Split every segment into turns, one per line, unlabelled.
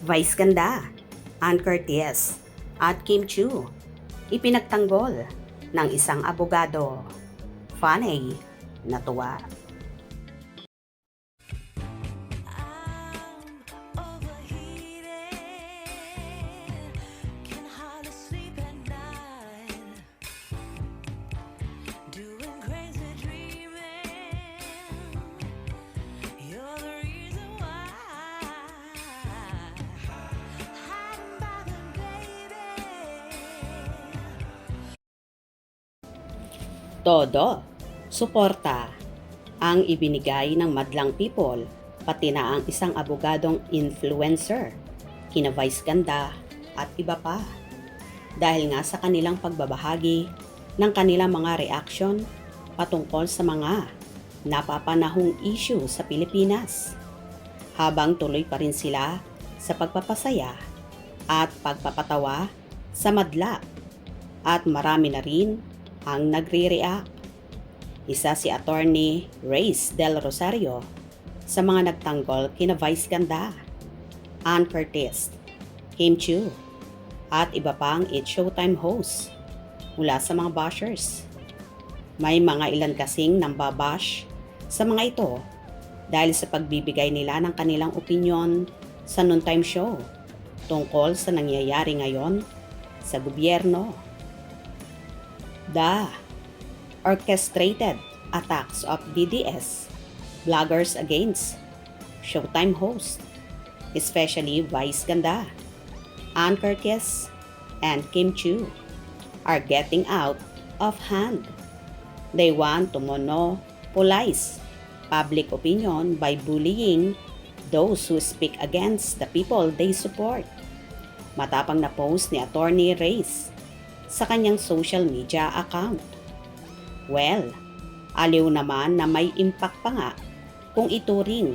Vice Ganda, Ann Curtis, at Kim Chiu, ipinagtanggol ng isang abogado. Funny, natuwa. Todo, suporta ang ibinigay ng madlang people, pati na ang isang abogadong influencer, kina Vice Ganda at iba pa. Dahil nga sa kanilang pagbabahagi ng kanilang mga reaction patungkol sa mga napapanahong issue sa Pilipinas. Habang tuloy pa rin sila sa pagpapasaya at pagpapatawa sa madla, at marami na rin ang nagre-react. Isa si Attorney Reyes Del Rosario sa mga nagtanggol kina Vice Ganda, Ann Curtis, Kim Chiu, at iba pang It's Showtime host mula sa mga bashers. May mga ilan kasing nambabash sa mga ito dahil sa pagbibigay nila ng kanilang opinyon sa noontime show tungkol sa nangyayari ngayon sa gobyerno. The orchestrated attacks of DDS bloggers against Showtime host, especially Vice Ganda, Ann Curtis, and Kim Chiu, are getting out of hand. They want to monopolize public opinion by bullying those who speak against the people they support. Matapang na post ni Attorney Reyes sa kanyang social media account. Well, aliw naman na may impact pa nga kung ituring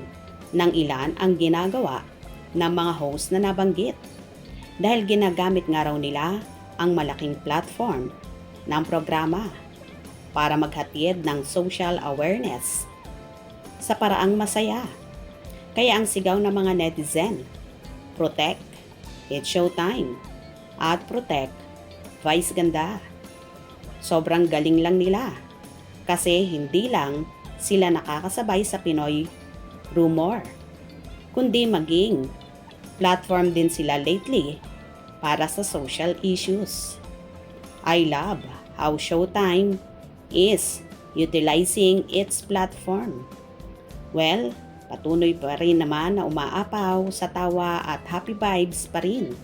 ng ilan ang ginagawa ng mga host na nabanggit, dahil ginagamit nga raw nila ang malaking platform ng programa para maghatid ng social awareness sa paraang masaya. Kaya ang sigaw ng mga netizen, protect It's Showtime at protect Vice Ganda. Sobrang galing lang nila kasi hindi lang sila nakakasabay sa Pinoy rumor, kundi maging platform din sila lately para sa social issues. I love how Showtime is utilizing its platform. Well, patuloy pa rin naman na umaapaw sa tawa at happy vibes pa rin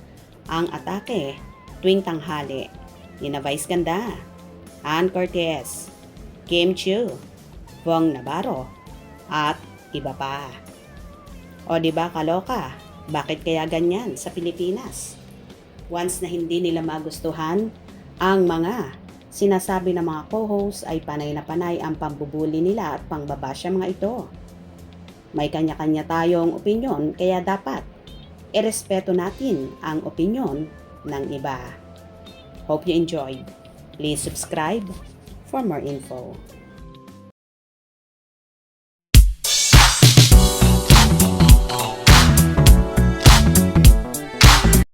ang atake tuwing tanghali ni Vice Ganda, Ann Curtis, Kim Chiu, Vong Navarro, at iba pa. O diba kaloka? Bakit kaya ganyan sa Pilipinas? Once na hindi nila magustuhan ang mga sinasabi ng mga co-host, ay panay na panay ang pambubuli nila at pangbabasya mga ito. May kanya-kanya tayong opinyon, kaya dapat irespeto natin ang opinyon ng iba. Hope you enjoyed. Please subscribe for more info.